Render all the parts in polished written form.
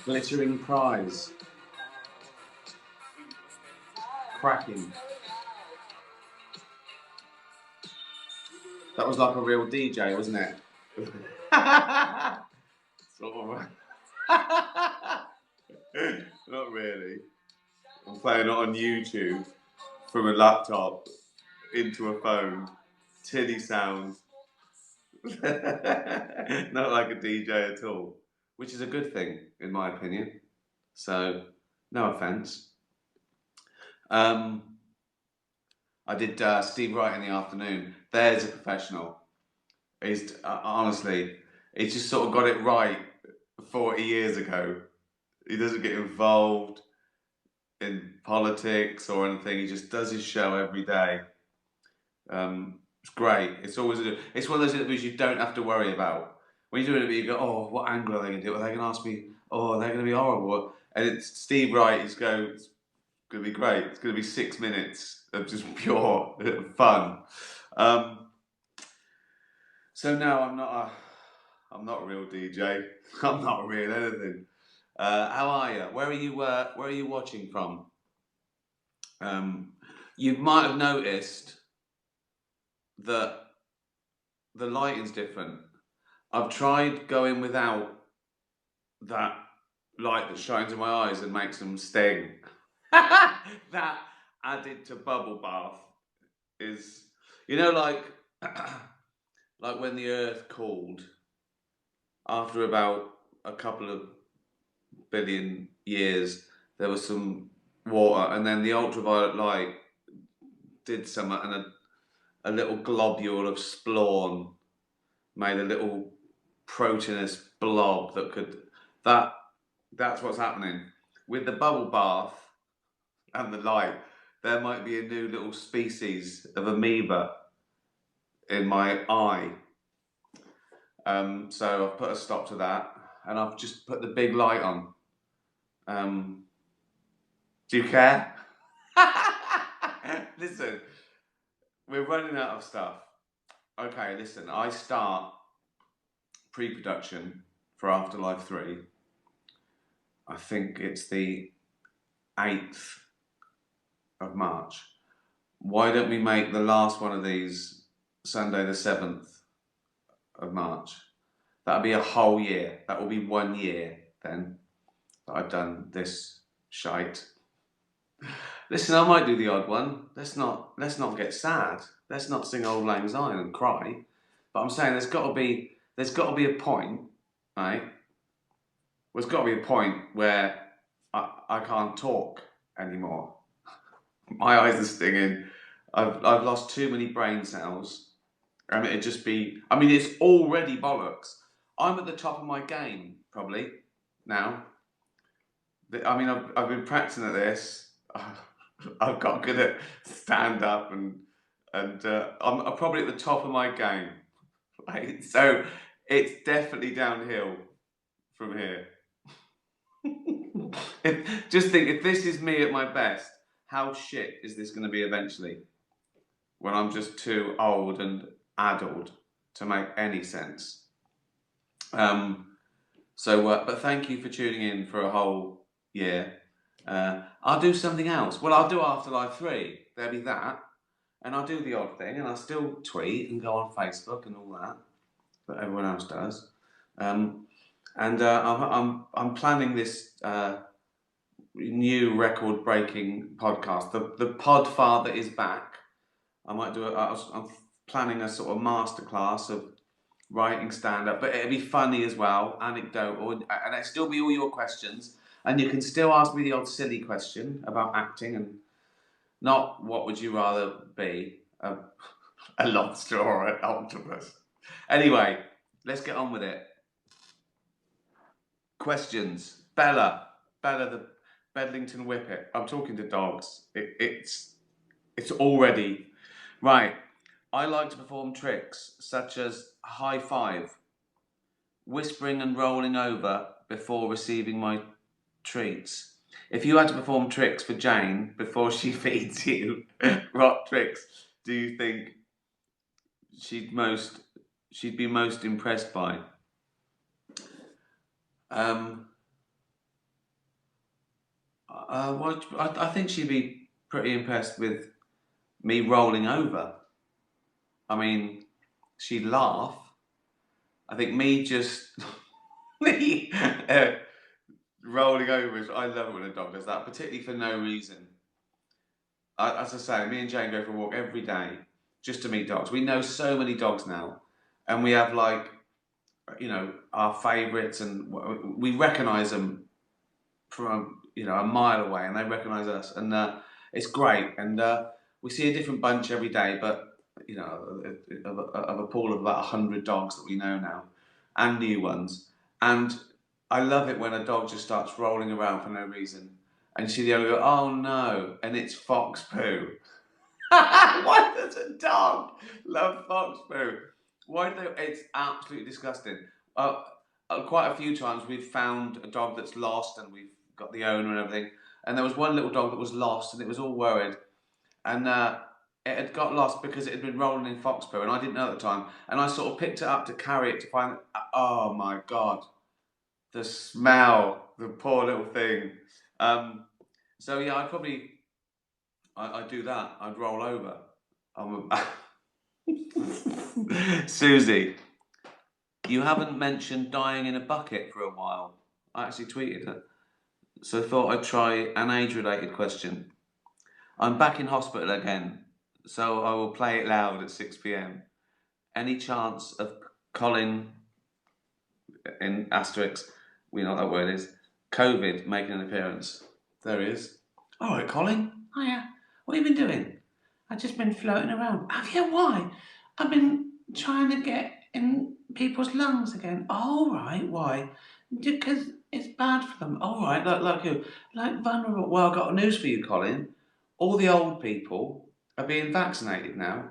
Glittering prize. Cracking. That was like a real DJ, wasn't it? Sort of. Not really. I'm playing it on YouTube from a laptop into a phone. Tinny sound. Not like a DJ at all. Which is a good thing, in my opinion. So, no offence. I did Steve Wright in the afternoon. There's a professional. He's honestly, he just sort of got it right 40 years ago. He doesn't get involved in politics or anything. He just does his show every day. It's great. It's always it's one of those interviews you don't have to worry about. When you do an interview, you go, "Oh, what angle are they going to do? Are they going to ask me? Oh, they're going to be horrible." And it's Steve Wright. It's going to be great. It's going to be 6 minutes of just pure fun. So no, I'm not a real DJ. I'm not a real anything. How are you? Where are you watching from? You might have noticed that the lighting's different. I've tried going without that light that shines in my eyes and makes them sting. That added to bubble bath is, like like when the earth cooled after about a couple of billion years, there was some water, and then the ultraviolet light did something, and a little globule of splawn made a little proteinous blob that could. That's what's happening with the bubble bath and the light. There might be a new little species of amoeba in my eye. So I've put a stop to that, and I've just put the big light on. Do you care? Listen, we're running out of stuff. Okay, listen, I start pre-production for Afterlife 3. I think it's the 8th of March. Why don't we make the last one of these Sunday the 7th of March? That'll be a whole year. That will be 1 year then that I've done this shite. Listen, I might do the odd one. Let's not get sad. Let's not sing Auld Lang Syne and cry. But I'm saying there's got to be a point, right? There's got to be a point where I can't talk anymore. My eyes are stinging. I've lost too many brain cells. And it'd just be. I mean, it's already bollocks. I'm at the top of my game probably now. I mean, I've been practicing at this. I've got good at stand up and I'm probably at the top of my game. Right? So it's definitely downhill from here. Just think, if this is me at my best, how shit is this going to be eventually? When I'm just too old and addled to make any sense. But thank you for tuning in for a whole year. I'll do something else. Well, I'll do Afterlife 3. There'll be that. And I'll do the odd thing, and I'll still tweet and go on Facebook and all that everyone else does. I'm planning this new record-breaking podcast. The Podfather is back. I might do I'm planning a sort of masterclass of writing stand-up, but it'll be funny as well, anecdotal, and it'll still be all your questions. And you can still ask me the odd silly question about acting, and not what would you rather be, a lobster or an octopus. Anyway, let's get on with it. Questions. Bella the Bedlington Whippet. I'm talking to dogs. It's already right. I like to perform tricks such as high five, whispering and rolling over before receiving my treats. If you had to perform tricks for Jane before she feeds you, what tricks do you think she'd be most impressed by? Um, well, I think she'd be pretty impressed with me rolling over. I mean, she'd laugh. I think me just me rolling over is. I love it when a dog does that, particularly for no reason. As I say, me and Jane go for a walk every day just to meet dogs. We know so many dogs now, and we have like our favourites, and we recognise them from a mile away, and they recognise us, and it's great. And we see a different bunch every day, but of a pool of about 100 dogs that we know now, and new ones. And I love it when a dog just starts rolling around for no reason, and she the other go, "Oh no!" and it's fox poo. Why does a dog love fox poo? Why do they? It's absolutely disgusting. Uh, Quite a few times we've found a dog that's lost, and we've got the owner and everything. And there was one little dog that was lost, and it was all worried, and it had got lost because it had been rolling in fox poo, and I didn't know at the time. And I sort of picked it up to carry it to find it. Oh my god, the smell, the poor little thing. Um, so yeah, I'd do that. I'd roll over. Susie, you haven't mentioned dying in a bucket for a while. I actually tweeted it. So I thought I'd try an age-related question. I'm back in hospital again, so I will play it loud at 6 p.m. Any chance of Colin, in asterisks, we know what that word is, COVID making an appearance? There he is. All right, Colin. Hiya. What have you been doing? I've just been floating around. Have you? Why? I've been trying to get in people's lungs again. All right. Why? Because it's bad for them. All right. Like who? Like vulnerable. Well, I've got news for you, Colin. All the old people are being vaccinated now,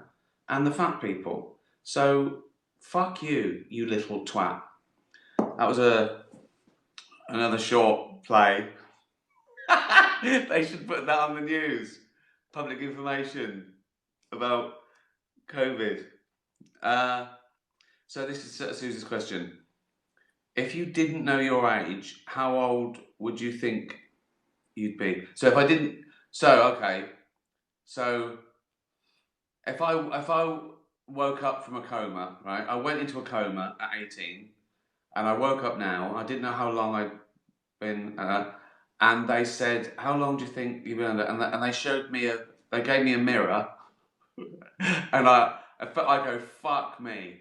and the fat people. So fuck you, you little twat. That was another short play. They should put that on the news. Public information about COVID. Uh, so this is Susie's question. If you didn't know your age, how old would you think you'd be? So if I didn't, so okay, so if I woke up from a coma, right? I went into a coma at 18, and I woke up now. I didn't know how long I'd been, and they said, "How long do you think you've been under?" And they showed me they gave me a mirror, and I go, "Fuck me."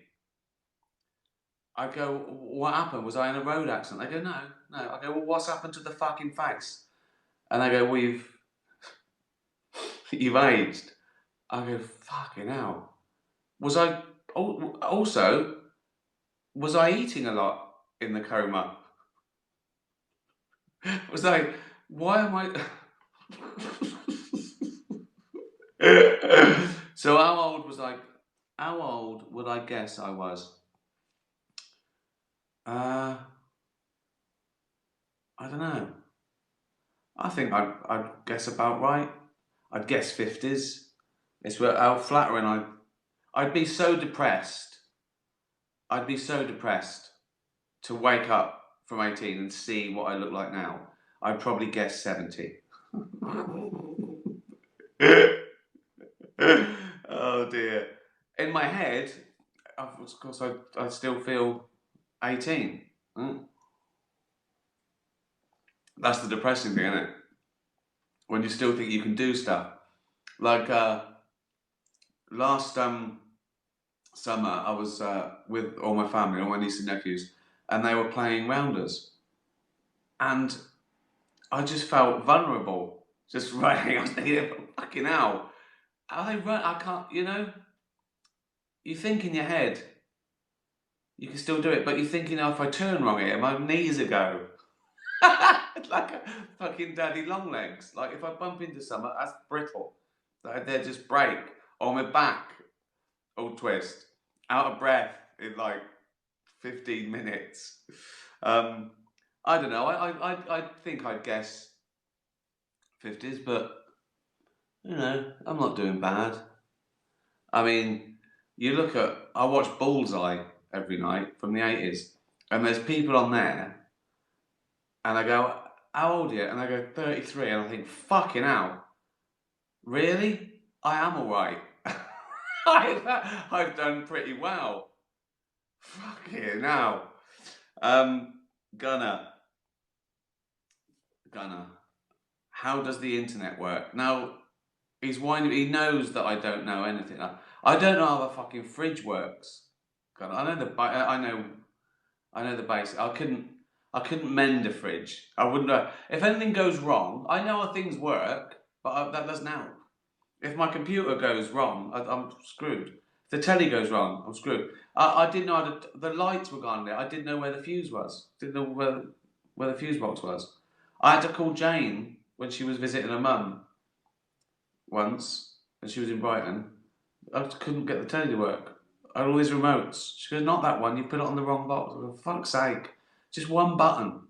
I go, "What happened? Was I in a road accident?" They go, "No, no." I go, "Well, what's happened to the fucking face?" And they go, "Well, you've aged." I go, "Fucking hell." Was I also was I eating a lot in the coma? Was I? Why am I? So how old was I? How old would I guess I was? Uh, I don't know. I think I'd guess about right. I'd guess 50s. It's how flattering I'd be so depressed. I'd be so depressed to wake up from 18 and see what I look like now. I'd probably guess 70. Oh dear. In my head, of course, I still feel 18. That's the depressing thing, isn't it? When you still think you can do stuff. Like last summer, I was with all my family, all my nieces and nephews, and they were playing rounders. And I just felt vulnerable. Just running. I was thinking, fucking hell. I run, I can't, you think in your head, you can still do it, but you're thinking, oh, if I turn wrong here, my knees are go. Like a fucking daddy long legs. Like if I bump into someone, that's brittle. They'll just break. Or my back will twist. Out of breath in like 15 minutes. I don't know. I think I'd guess 50s, but I'm not doing bad. I mean, I watch Bullseye every night from the 80s, and there's people on there. And I go, how old are you? And I go, 33. And I think, fucking hell, really? I am all right. I've done pretty well. Fucking hell. Um, Gunner, Gunner, how does the internet work? Now, he's whining, he knows that I don't know anything. I don't know how the fucking fridge works. Gunner, I know the basic. I couldn't mend a fridge. I wouldn't. If anything goes wrong, I know how things work, but that doesn't help. If my computer goes wrong, I'm screwed. If the telly goes wrong, I'm screwed. I didn't know how to, the lights were gone there. I didn't know where the fuse was. Didn't know where the fuse box was. I had to call Jane when she was visiting her mum once, and she was in Brighton. I just couldn't get the telly to work. I had all these remotes. She goes, not that one, you put it on the wrong box. I go, for fuck's sake, just one button.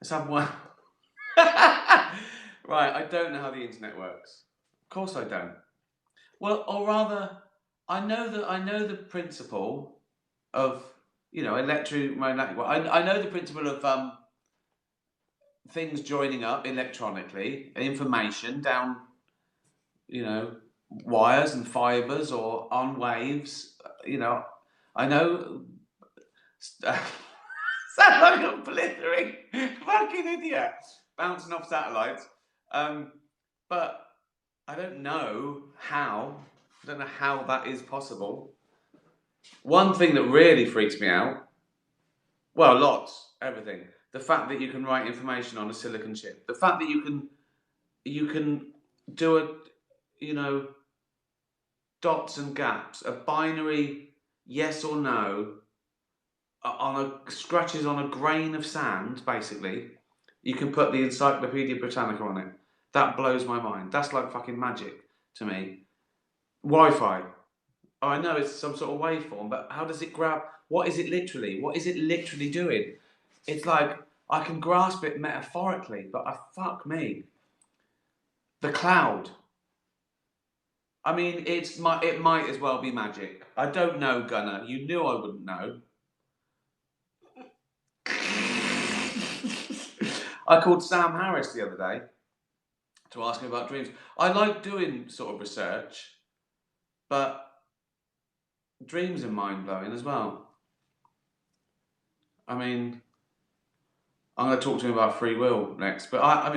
Let's have one. Right, I don't know how the internet works. Of course I don't. Well, or rather, I know the principle of, electromagnetic. I know the principle of things joining up electronically, information down, wires and fibers or on waves. I know. Sound like a blithering fucking idiot bouncing off satellites. But I don't know how. I don't know how that is possible. One thing that really freaks me out, well, lots, everything. The fact that you can write information on a silicon chip. The fact that you can do dots and gaps, a binary yes or no scratches on a grain of sand, basically. You can put the Encyclopedia Britannica on it. That blows my mind. That's like fucking magic to me. Wi-Fi. Oh, I know it's some sort of waveform, but how does it grab? What is it literally? What is it literally doing? It's like I can grasp it metaphorically, but fuck me. The cloud. I mean, it might as well be magic. I don't know, Gunner. You knew I wouldn't know. I called Sam Harris the other day to ask him about dreams. I like doing sort of research, but dreams are mind blowing as well. I mean, I'm going to talk to him about free will next, but I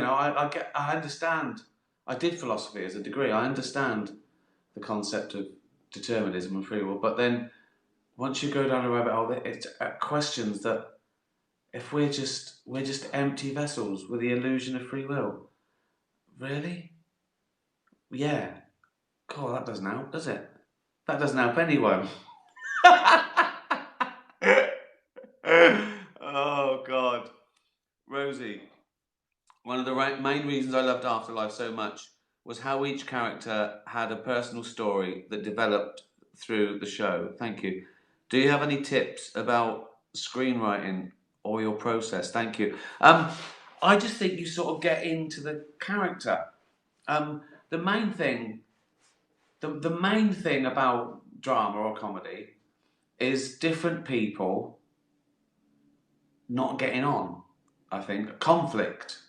understand. I did philosophy as a degree. I understand the concept of determinism and free will, but then once you go down a rabbit hole, it's questions that if we're just empty vessels with the illusion of free will, really? Yeah. God, that doesn't help, does it? That doesn't help anyone. Oh God, Rosie. One of the main reasons I loved Afterlife so much was how each character had a personal story that developed through the show. Thank you. Do you have any tips about screenwriting or your process? Thank you. I just think you sort of get into the character. The main thing, the main thing about drama or comedy is different people not getting on. I think conflict.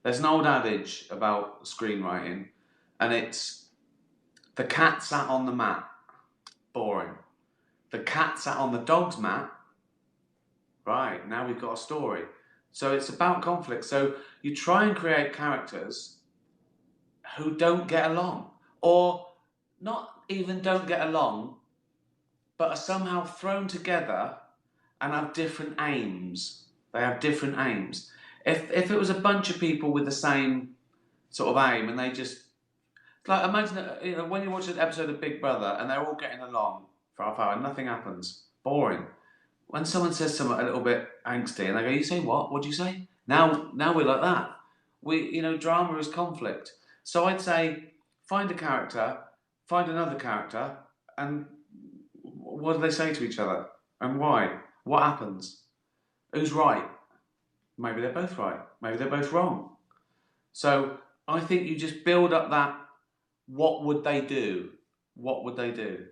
There's an old adage about screenwriting, and it's the cat sat on the mat. Boring. The cat sat on the dog's mat. Right, now we've got a story. So it's about conflict. So you try and create characters who don't get along, or not even don't get along, but are somehow thrown together and have different aims. They have different aims. If it was a bunch of people with the same sort of aim and they just like imagine that, when you watch an episode of Big Brother and they're all getting along for half hour and nothing happens. Boring. When someone says something a little bit angsty and they go, "You say what? What'd you say?" Now we're like that. Drama is conflict. So I'd say find a character, find another character, and what do they say to each other and why? What happens? Who's right? Maybe they're both right. Maybe they're both wrong. So I think you just build up that. What would they do? What would they do?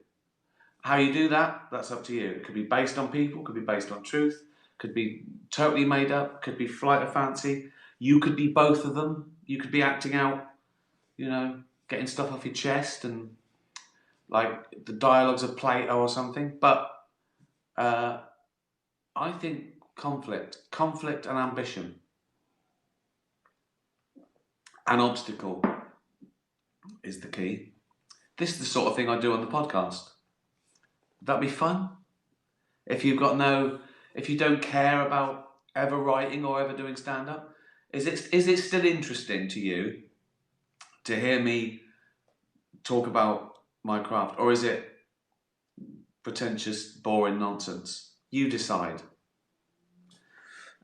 How you do that? That's up to you. It could be based on people. Could be based on truth. could be totally made up, could be flight of fancy. You could be both of them. You could be acting out, getting stuff off your chest and like the dialogues of Plato or something. But I think conflict and ambition, an obstacle is the key. This is the sort of thing I do on the podcast. Would that be fun? If you don't care about ever writing or ever doing stand-up, is it still interesting to you to hear me talk about my craft, or is it pretentious, boring nonsense? You decide.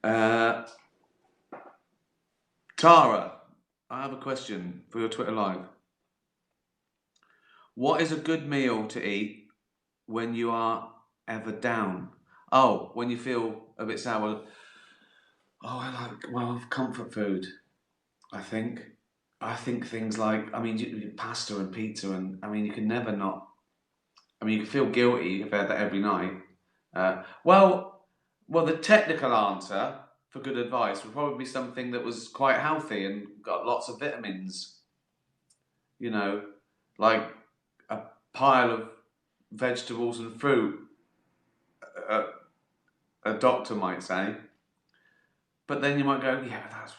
Tara, I have a question for your Twitter Live. What is a good meal to eat when you are ever down? Oh, when you feel a bit sour. Oh, I like comfort food. I think things like pasta and pizza, and you can never not. You can feel guilty if you had that every night. Well, the technical answer for good advice would probably be something that was quite healthy and got lots of vitamins. Like a pile of vegetables and fruit, a doctor might say. But then you might go, yeah, but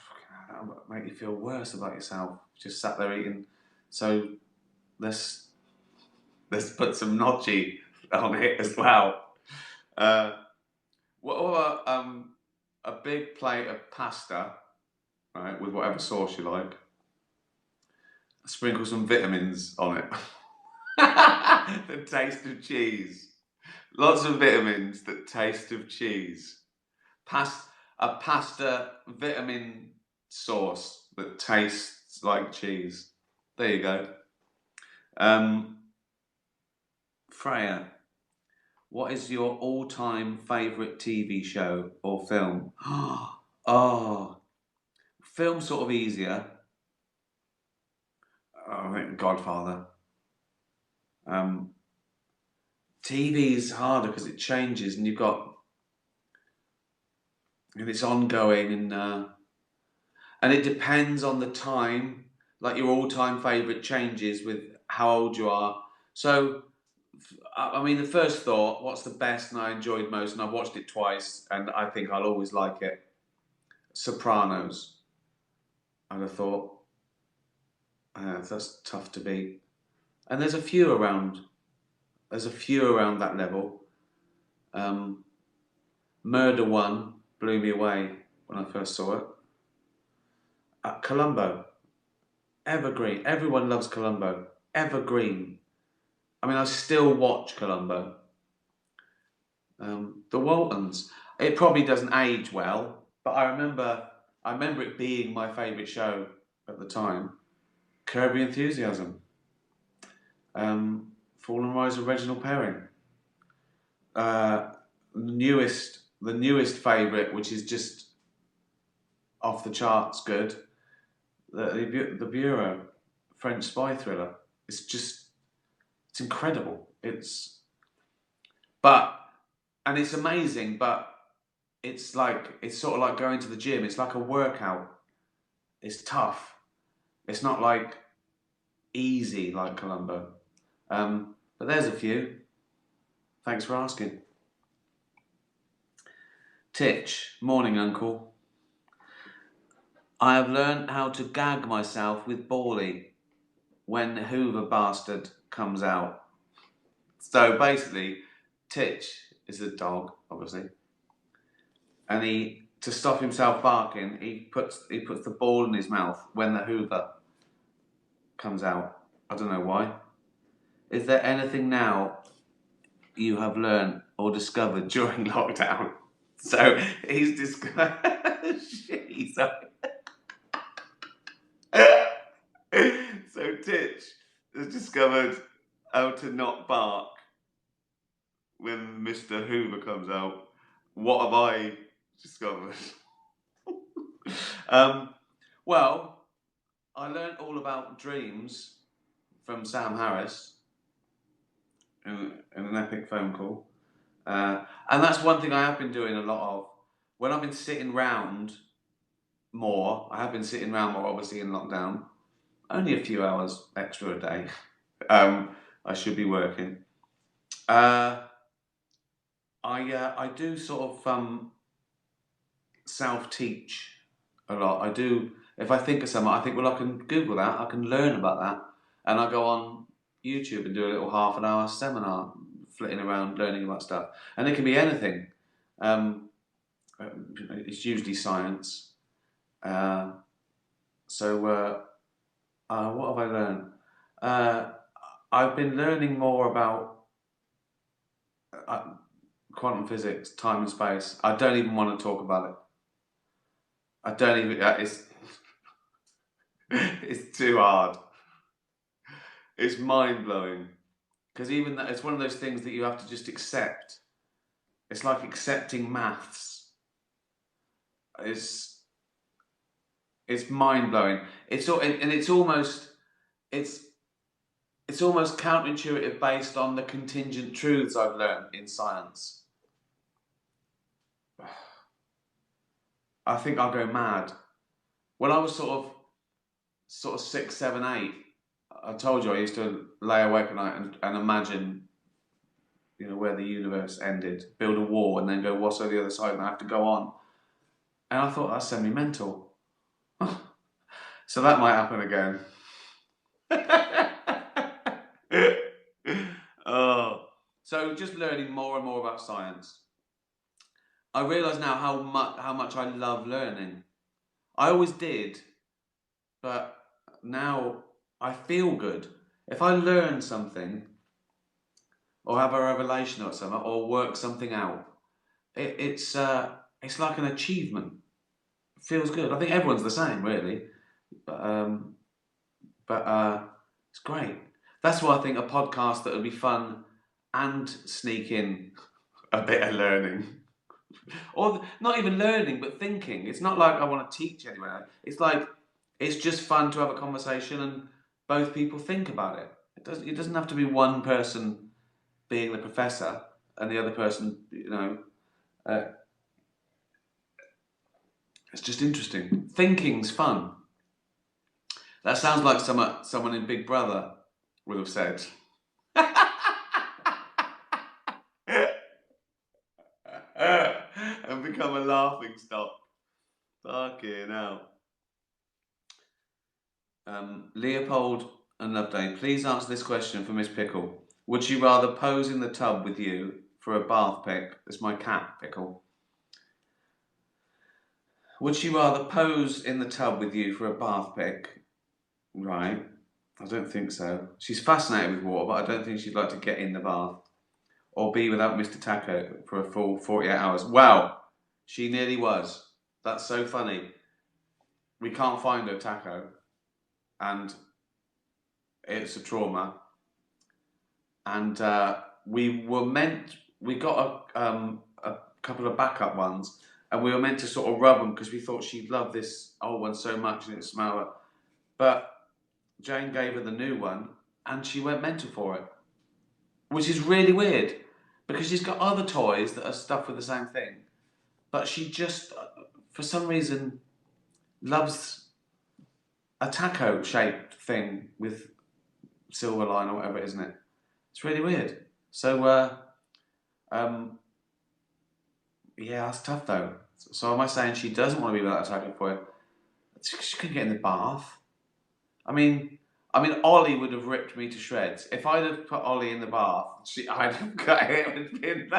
that'll make you feel worse about yourself. Just sat there eating. So let's put some gnocchi on it as well. What about a big plate of pasta, right, with whatever sauce you like. Sprinkle some vitamins on it. The taste of cheese. Lots of vitamins that taste of cheese. A pasta vitamin sauce that tastes like cheese. There you go. Freya, what is your all-time favourite TV show or film? Oh, film sort of easier. I think Godfather. TV is harder because it changes and it's ongoing and it depends on the time. Like your all-time favourite changes with how old you are. So, the first thought, what's the best and I enjoyed most, and I've watched it twice and I think I'll always like it. Sopranos. I'd have thought, that's tough to beat. And there's a few around that level. Murder One blew me away when I first saw it. Columbo. Evergreen. Everyone loves Columbo. Evergreen. I still watch Columbo. The Waltons. It probably doesn't age well, but I remember it being my favourite show at the time. Curb Your Enthusiasm. Fall and Rise of Reginald Perrin. The newest favourite, which is just off the charts good. The Bureau, French spy thriller. It's incredible. It's amazing, but it's sort of like going to the gym. It's like a workout. It's tough. It's not like easy like Columbo. But there's a few. Thanks for asking. Titch, morning uncle. I have learned how to gag myself with Bawley when Hoover Bastard comes out. So basically, Titch is a dog, obviously. And to stop himself barking, he puts the ball in his mouth when the Hoover comes out. I don't know why. Is there anything now you have learned or discovered during lockdown? So he's discovered. So Titch has discovered how to not bark when Mr. Hoover comes out. What have I discovered? Well, I learned all about dreams from Sam Harris in an epic phone call. And that's one thing I have been doing a lot of. when I've been sitting round more, I have been sitting round more, obviously in lockdown. Only a few hours extra a day. I should be working. Uh, I do sort of self-teach a lot. I do. If I think of something, I think, well, I can Google that. I can learn about that, and I go on YouTube and do a little half an hour seminar, flitting around learning about stuff. And it can be anything. Um, it's usually science. Uh, what have I learned? Uh, I've been learning more about uh, quantum physics, time and space. I don't even want to talk about it. I don't even. It's it's too hard. It's mind blowing because even that, it's one of those things that you have to just accept. It's like accepting maths. It's it's mind blowing. And it's it's almost counterintuitive based on the contingent truths I've learned in science. I think I'll go mad. When I was sort of 6, 7, 8, I told you I used to lay awake at night and imagine, where the universe ended, build a wall, and then go, what's on the other side, and I have to go on. And I thought, that's semi-mental. So that might happen again. Oh, so just learning more and more about science. I realise now how much I love learning. I always did, but now I feel good. If I learn something, or have a revelation or something, or work something out, it's like an achievement. It feels good. I think everyone's the same, really, but it's great. That's why I think a podcast that would be fun and sneak in a bit of learning, or not even learning, but thinking. It's not like I want to teach anyone. It's like it's just fun to have a conversation and both people think about it. It doesn't have to be one person being the professor and the other person, uh, it's just interesting. Thinking's fun. That sounds like someone in Big Brother would have said. And become a laughing stock. Fucking hell. Leopold and Loveday, please answer this question for Miss Pickle. Would she rather pose in the tub with you for a bath pic? It's my cat, Pickle. Would she rather pose in the tub with you for a bath pic? Right. I don't think so. She's fascinated with water, but I don't think she'd like to get in the bath. Or be without Mr. Taco for a full 48 hours. Wow, she nearly was. That's so funny. We can't find her Taco, and it's a trauma. And we got a couple of backup ones, and we were meant to sort of rub them because we thought she'd love this old one so much and it smelled it. But Jane gave her the new one, and she went mental for it, which is really weird because she's got other toys that are stuffed with the same thing, but she just, for some reason, loves a taco-shaped thing with silver line or whatever, isn't it? It's really weird. So, yeah, that's tough though. So am I saying she doesn't want to be without a taco for it? She couldn't get in the bath. I mean, Ollie would have ripped me to shreds. If I'd have put Ollie in the bath, I'd have got him and been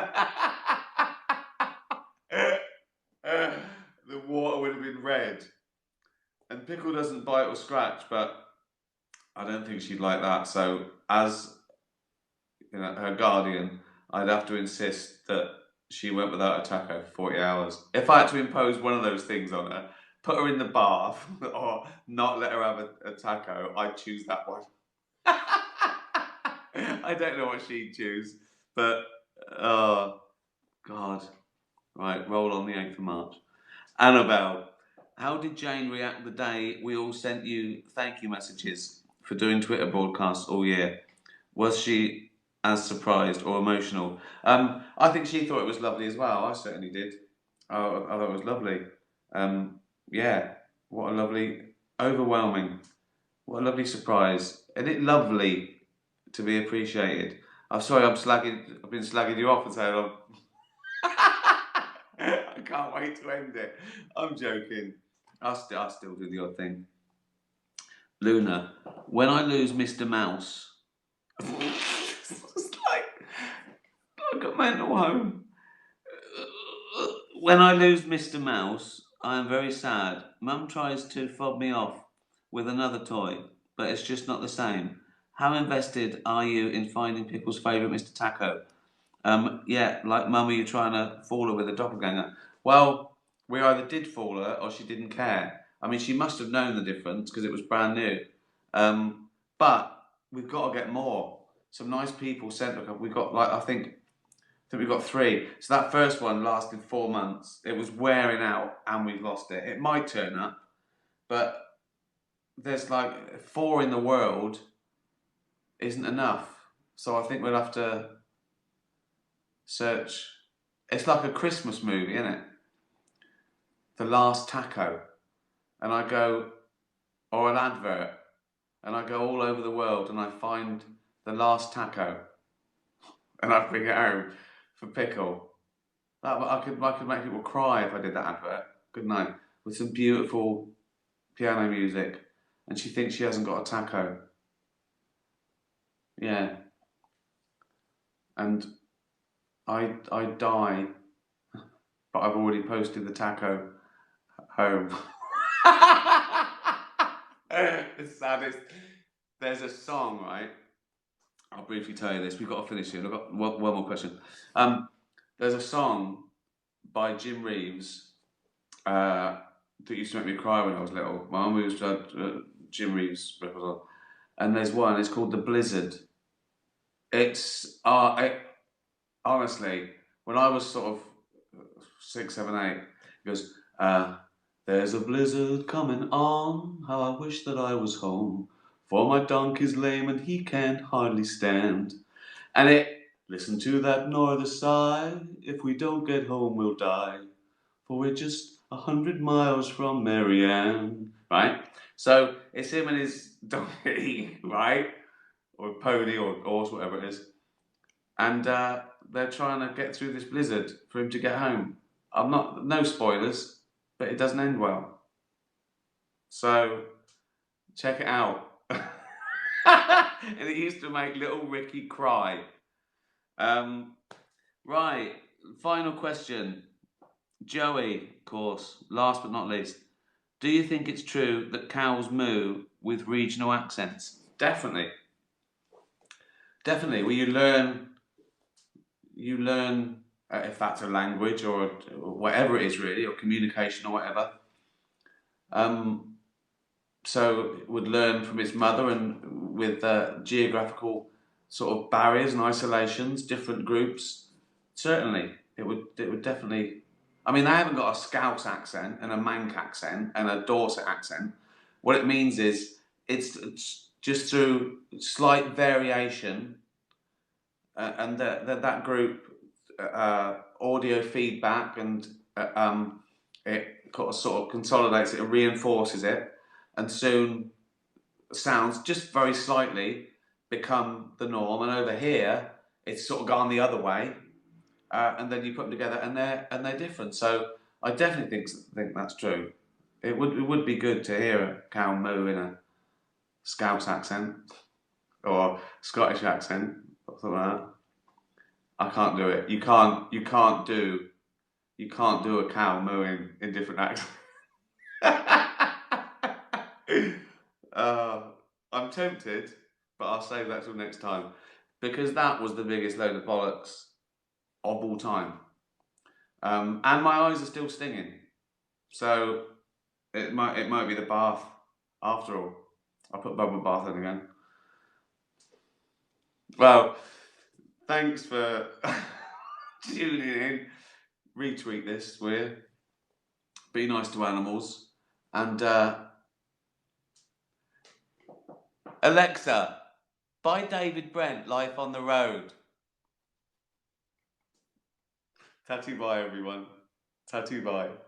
the water would have been red. And Pickle doesn't bite or scratch, but I don't think she'd like that. So, as her guardian, I'd have to insist that she went without a taco for 40 hours. If I had to impose one of those things on her, put her in the bath or not let her have a taco, I'd choose that one. I don't know what she'd choose, but oh, God. Right, roll on the 8th of March. Annabelle, how did Jane react the day we all sent you thank you messages for doing Twitter broadcasts all year? Was she as surprised or emotional? I think she thought it was lovely as well. I certainly did. I thought it was lovely. Yeah, what a lovely, overwhelming, what a lovely surprise. Isn't it lovely to be appreciated? I'm sorry, I've been slagging you off for so long. I can't wait to end it. I'm joking. I'll still do the odd thing. Luna, when I lose Mr. Mouse, it's like a mental home. When I lose Mr. Mouse, I am very sad. Mum tries to fob me off with another toy, but it's just not the same. How invested are you in finding Pickle's favourite Mr. Taco? Yeah, like Mum, are you trying to fool her with a doppelganger? Well, we either did fool her or she didn't care. I mean, she must have known the difference because it was brand new. But we've got to get more. Some nice people sent. We got like I think we got 3. So that first one lasted 4 months. It was wearing out, and we've lost it. It might turn up, but there's like 4 in the world isn't enough. So I think we'll have to search. It's like a Christmas movie, isn't it? The Last Taco, and I go, or an advert, and I go all over the world, and I find the Last Taco, and I bring it home for Pickle. I could make people cry if I did that advert, couldn't I? With some beautiful piano music, and she thinks she hasn't got a taco. Yeah, and I die, but I've already posted the taco home. The saddest. There's a song, right? I'll briefly tell you this. We've got to finish here. I've got one more question. There's a song by Jim Reeves that used to make me cry when I was little. My mum used to have Jim Reeves records on, and there's one. It's called "The Blizzard." Honestly, when I was sort of 6, 7, 8, it goes, "There's a blizzard coming on. How I wish that I was home. For my donkey's lame and he can't hardly stand." And listen to that norther sigh. If we don't get home, we'll die. For we're just 100 miles from Marianne. Right? So it's him and his donkey, right? Or pony or horse, whatever it is. And they're trying to get through this blizzard for him to get home. No spoilers, but it doesn't end well. So check it out. And it used to make little Ricky cry. Right, final question. Joey, of course, last but not least. Do you think it's true that cows moo with regional accents? Definitely. Definitely. Well, you learn if that's a language or whatever it is really, or communication or whatever. So it would learn from its mother, and with geographical sort of barriers and isolations, different groups. Certainly, it would definitely. I mean, they haven't got a Scouse accent and a Manc accent and a Dorset accent. What it means is it's just through slight variation, and that group audio feedback, and it sort of consolidates it and reinforces it, and soon sounds just very slightly become the norm. And over here, it's sort of gone the other way, and then you put them together, and they're different. So I definitely think that's true. It would be good to hear a cow moo in a Scouse accent or Scottish accent or something like that. I can't do it. You can't do a cow mooing in different accents. I'm tempted, but I'll save that till next time, because that was the biggest load of bollocks of all time. And my eyes are still stinging, so it might be the bath after all. I'll put bubble bath in again. Well, thanks for tuning in. Retweet this, will you? Be nice to animals. And Alexa, by David Brent, Life on the Road. Tatty bye, everyone. Tattoo bye.